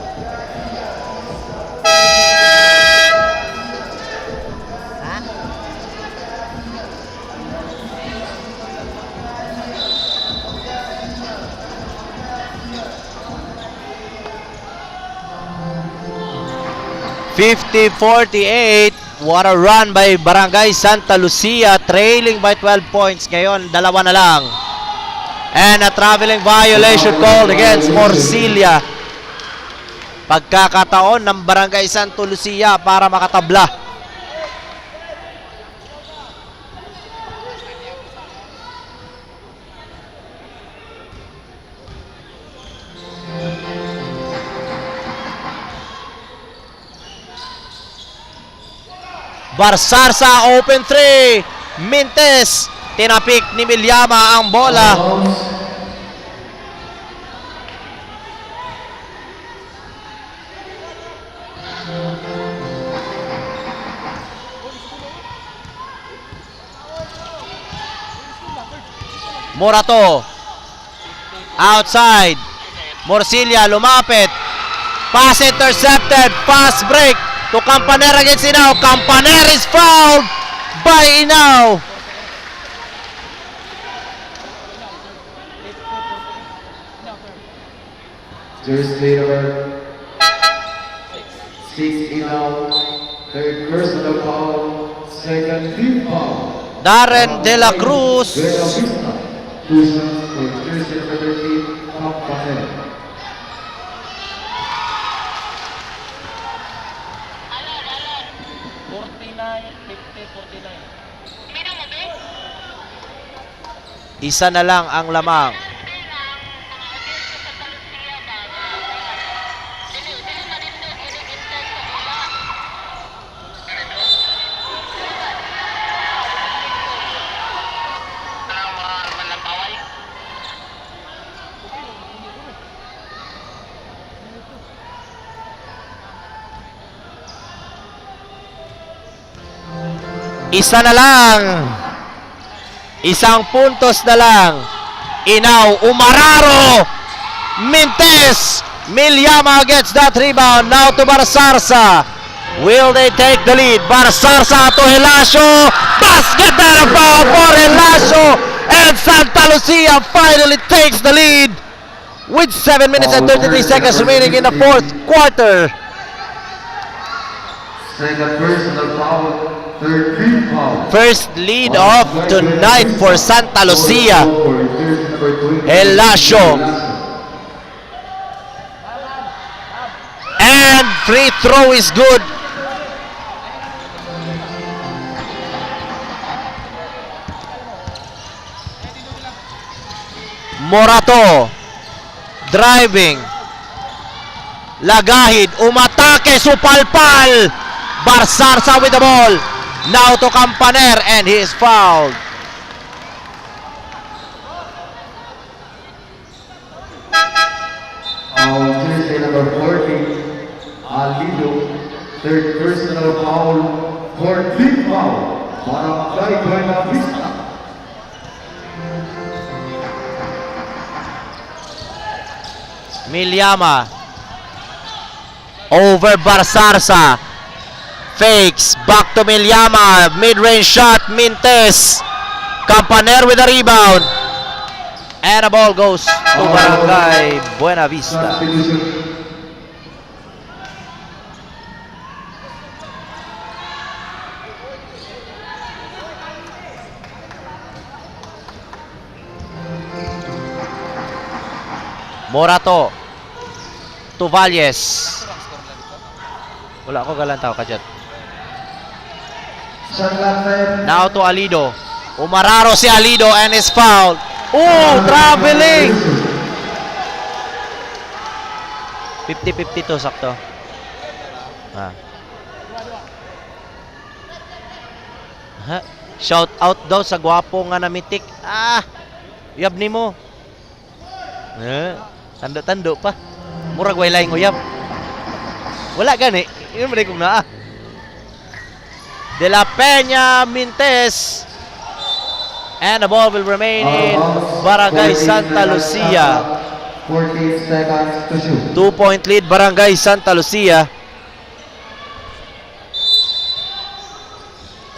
Speaker 2: 50-48. What a run by Barangay Santa Lucia, trailing by 12 points. Ngayon, dalawa na lang. And a traveling violation called against Morcilla. Pagkakataon ng Barangay Santa Lucia para makatabla. Barsarsa open 3. Mintes. Tinapik ni Milyama ang bola. Morato. Outside. Morcilla lumapit. Pass intercepted. Pass break to Campaner against Inao. Campaner is fouled by Inao.
Speaker 1: Jersey number 6 Ilaw, third personal foul, second team foul.
Speaker 2: Darren De La Cruz.
Speaker 1: Buena Vista, 2 shots for jersey number 13, Campanella.
Speaker 2: Isa na lang ang lamang. Isa na lang. Isang puntos na lang. Inaw, Umararo, Mintes, Milyama gets that rebound. Now to Barsarsa. Will they take the lead? Barsarsa to Hilasio. Basket and a foul for Hilasio. And Santa Lucia finally takes the lead with 7 minutes and 33 seconds remaining in the fourth quarter.
Speaker 1: Second personal foul, third team foul.
Speaker 2: First lead of tonight for Santa Lucia. Hilasio. And free throw is good. Morato driving. Lagahid, umatake, supalpal. Barsarsa with the ball. Now to Campaner and he is fouled.
Speaker 1: Jersey number 40, Alido, third personal foul, fourth team foul. Barangay Buena Vista.
Speaker 2: Milyama over Barsarsa. Fakes, back to Milyama, mid-range shot, Mintes. Campaner with a rebound. And the ball goes to Barangay Buena Vista.
Speaker 1: Substitution.
Speaker 2: Morato to Valles. Wala ko galantaw ka dyan. Now to Alido. Umararo si Alido and is fouled. Oh, traveling! 50-50 to, sakto. Shout out daw sa gwapo nga namitik. Yab ni mo. Tando-tando pa. Murag way laing uyab. Wala gani. Yun mo kung naa. De La Peña, Mintes. And the ball will remain in Barangay Santa Lucia.
Speaker 1: 14 seconds to shoot.
Speaker 2: 2-point lead Barangay Santa Lucia.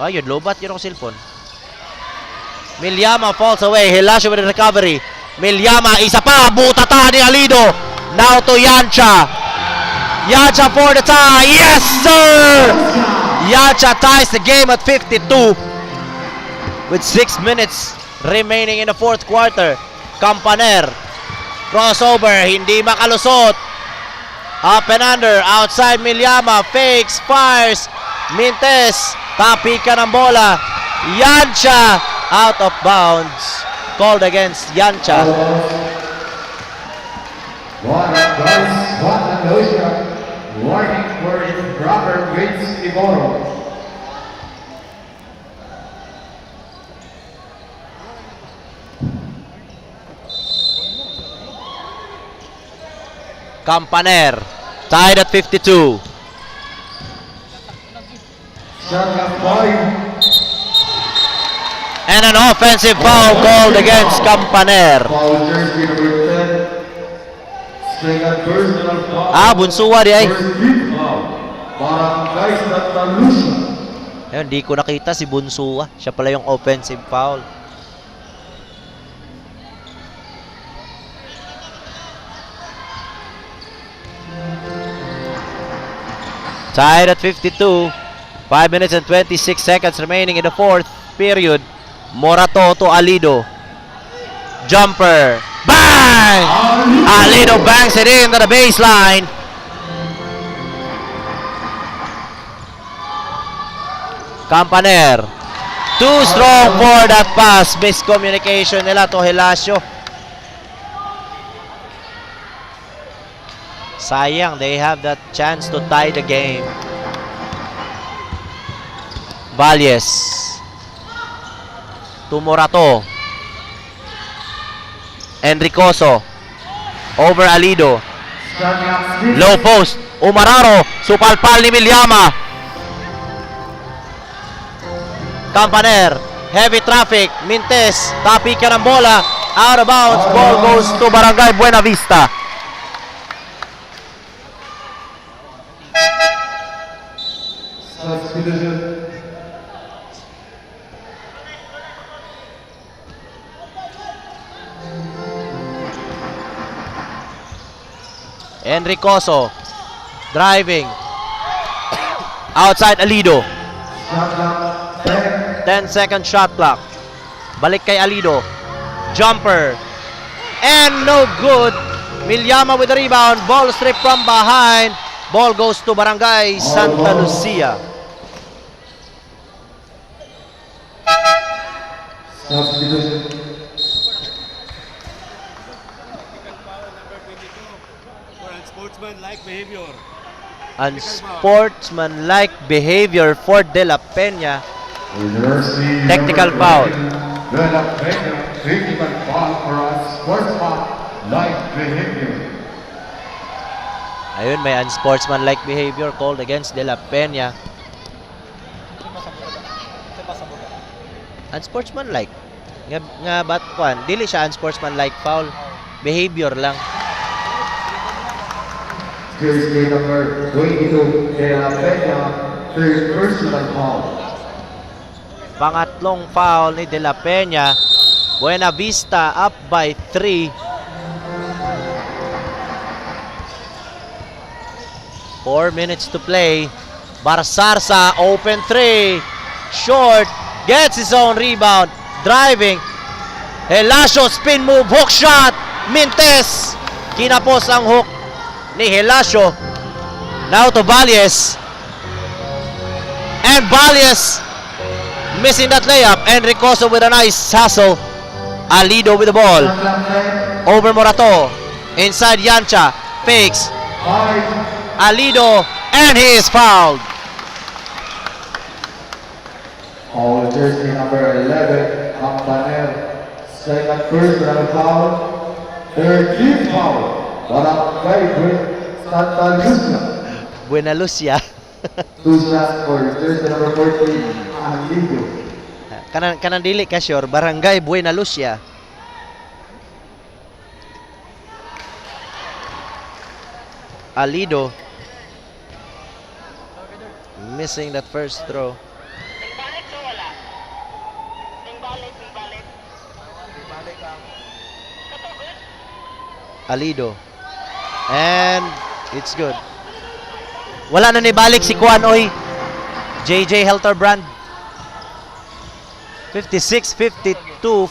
Speaker 2: Ayun, lobat yun ang cellphone. Milyama falls away. Hilasio with the recovery. Milyama, isa pa. Butata ni Alido. Now to Yancha. Yancha for the tie. Yes, sir! Yancha ties the game at 52. With 6 minutes remaining in the fourth quarter. Campaner. Crossover. Hindi makalusot. Up and under. Outside Milyama. Fakes. Fires. Mintes. Tapi ka ng bola. Yancha. Out of bounds. Called against Yancha.
Speaker 1: Warning for improper Vince Timoro.
Speaker 2: Campaner. Tied at 52. And an offensive foul called against Campaner.
Speaker 1: Foul jersey number 10. Second personal foul.
Speaker 2: Bunsuwa di ay.
Speaker 1: First team foul. Barangay Santa Lucia.
Speaker 2: Ayun, di ko nakita si Bunsuwa. Siya pala yung offensive foul. Tied at 52. 5 minutes and 26 seconds remaining in the fourth period. Morato to Alido. Jumper. Bang! Alido bangs it in to the baseline. Campaner. Too strong for that pass. Miscommunication nila to Hilasio. Sayang, they have that chance to tie the game. Valles. To Morato. Enricoso. Over Alido. Low post. Umararo. Supalpal ni Milyama. Campaner. Heavy traffic. Mintes. Tapi ka ng bola. Out of bounds. Ball goes to Barangay Buena Vista.
Speaker 1: Substitution.
Speaker 2: Enricoso. Driving. Outside Alido.
Speaker 1: Shot clock 10.
Speaker 2: 10-second shot clock. Balik kay Alido. Jumper. And no good. Milyama with the rebound. Ball stripped from behind. Ball goes to Barangay Santa Lucia.
Speaker 1: Substitution.
Speaker 3: Unsportsmanlike behavior.
Speaker 2: Unsportsmanlike behavior for De La Peña.
Speaker 1: University
Speaker 2: Technical
Speaker 1: number
Speaker 2: foul.
Speaker 1: 20, De La Peña, technical foul for unsportsmanlike behavior.
Speaker 2: Ayun, may unsportsmanlike behavior called against De La Peña. Unsportsmanlike. Nga ba't kwan? Dili siya unsportsmanlike foul. Behavior lang.
Speaker 1: Jersey number 22, De La Peña, third personal foul.
Speaker 2: Pangatlong foul ni De La Peña. Buena Vista up by 3. 4 minutes to play. Barsarsa, open 3. Short. Gets his own rebound. Driving. Hilasio, spin move, hook shot. Mintes. Kinapos ang hook ni Hilasio. Now to Valles. And Valles missing that layup. Enricoso with a nice hustle. Alido with the ball.
Speaker 1: Shot clock 10.
Speaker 2: Over Morato. Inside Yancha. Fakes.
Speaker 1: 5.
Speaker 2: Alido. And he is fouled.
Speaker 1: All jersey number 11, Campaner, second personal foul, third team foul, Barangay Santa Lucia.
Speaker 2: Buena Lucia.
Speaker 1: 2 shots for jersey number 14, Alido.
Speaker 2: Kanan dili ka sure. Barangay Buena Lucia. Alido. Missing that first throw. Alido. And it's good. Wala na ni balik si Kuan Oy. JJ Helterbrand. 56-52,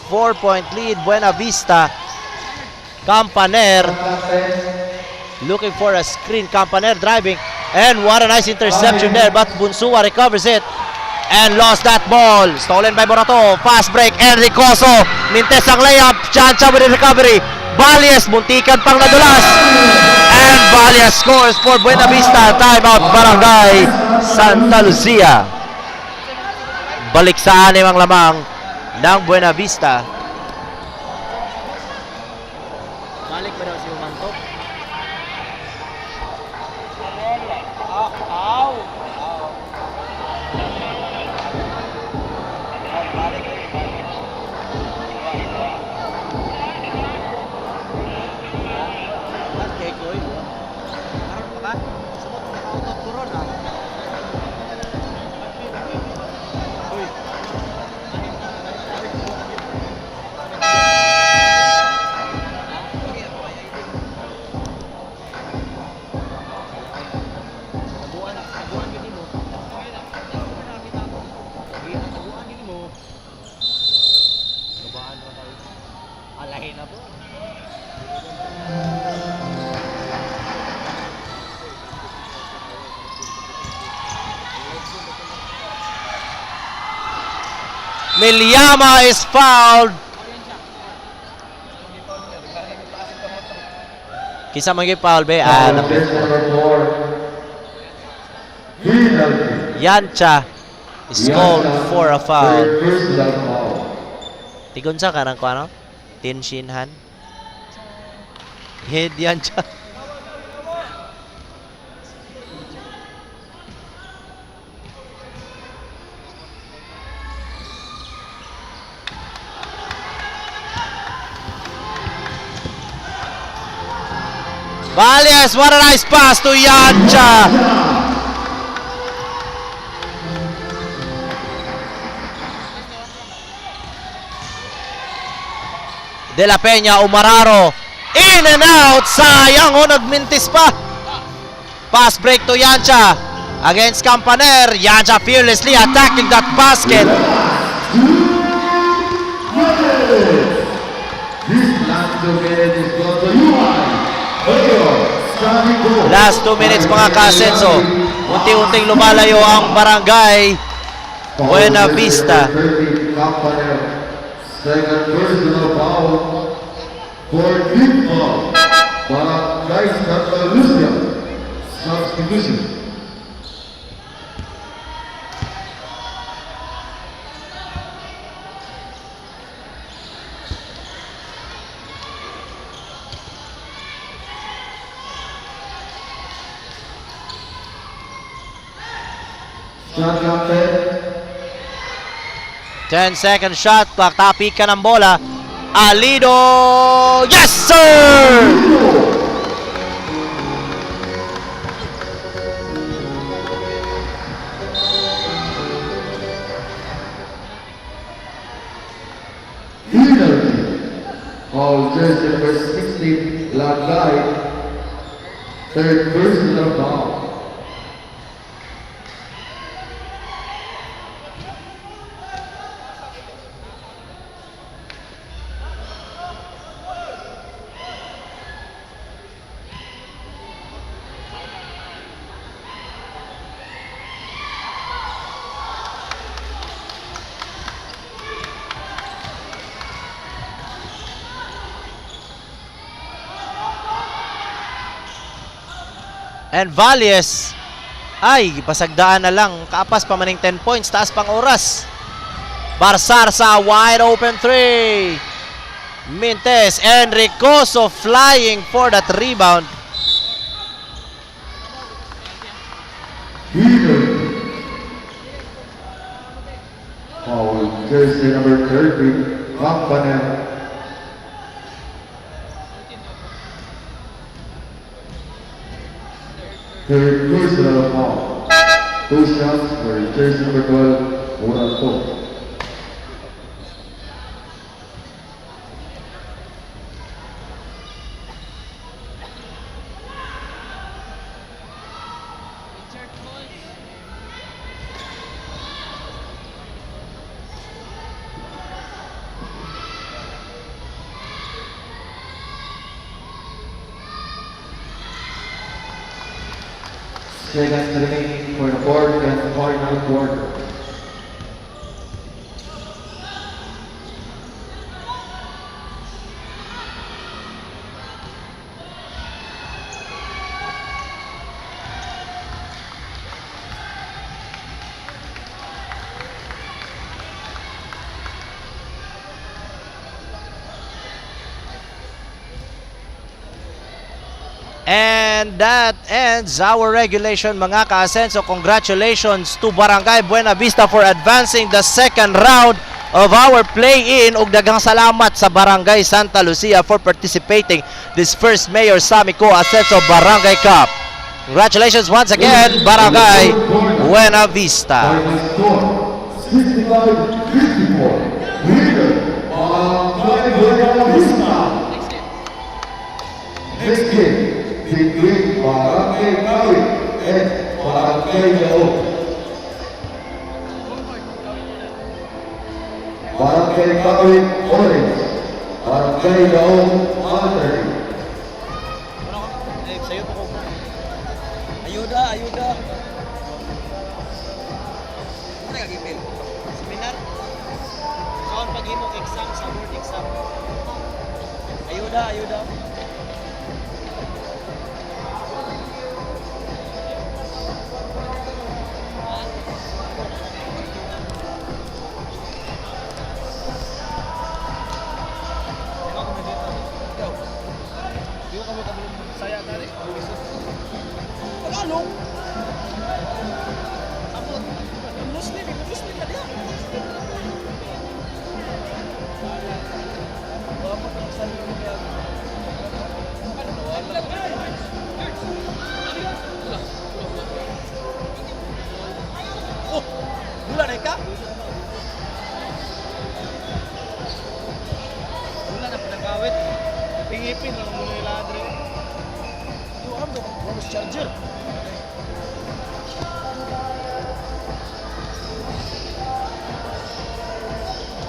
Speaker 2: 4-point lead. Buena Vista. Campaner
Speaker 1: Shot clock 10.
Speaker 2: looking for a screen. Campaner driving. And what a nice interception there. But Bunsua recovers it. And lost that ball. Stolen by Morato. Fast break. Enricoso. Mintes ang layup. Chancha with the recovery. Valles, muntikan pang nadulas. And Valles scores for Buena Vista. Timeout Barangay Santa Lucia. Balik sa 6 ang lamang ng Buena Vista. Balik ba daw si Umantok? Milyama is fouled. Kisa mag-foul ba?
Speaker 1: Foul, jersey number 4. Penalty.
Speaker 2: Yancha is called for a foul.
Speaker 1: Third personal foul.
Speaker 2: Tigon sa karang ko ano? Tinshinhan. Head Yancha. Valias, what a nice pass to Yancha. De La Peña, Umararo. In and out. Sayang, nagmintis pa. Pass break to Yancha. Against Campaner. Yancha fearlessly attacking that basket.
Speaker 1: This last 2 minutes is going to UI.
Speaker 2: Last 2 minutes mga ka-Asenso. Unti-unting lumalayo ang Barangay Buena Vista.
Speaker 1: Second personal foul for deep ball. Barangay Santa Lucia. Substitution. Shot clock
Speaker 2: 10-second shot clock. Tapik ka ng bola. Alido. Yes, sir!
Speaker 1: penalty. Foul jersey number 16, Lagay. Third personal foul.
Speaker 2: And Valles ay pasagdaan na lang. Kaapas pa maning 10 points. Taas pang oras. Barsar sa wide open 3. Mintes. Enricoso flying for that rebound.
Speaker 1: Foul jersey number 30, Campaner. Third personal foul. 2 shots for jersey number 12, Monaco. Seconds remaining for the fourth and final quarter.
Speaker 2: And that ends our regulation mga ka-Asenso. Congratulations to Barangay Buena Vista for advancing the second round of our play-in. Ug daghang salamat sa Barangay Santa Lucia for participating this first Mayor Sammy Co Asenso Barangay Cup. Congratulations once again, Barangay Buena Vista.
Speaker 1: Final score 65-54. Leader, Barangay Buena Vista. Next game between Barangay Kawit and Barangay Laog. Barangay Kawit orange, Barangay Laog alternate.
Speaker 3: Ayuda, ayuda. Ano nagagipil? Seminar? exam sa board exam. Ayuda, ayuda. Saya tadi. Tagalog. Sapot. Muslim ka dia. Bapak terkesan dia. Oh, gula naik ka? Gula na pinagawit. Pingipin lang muna yung ladre. Yung ano, bonus charger.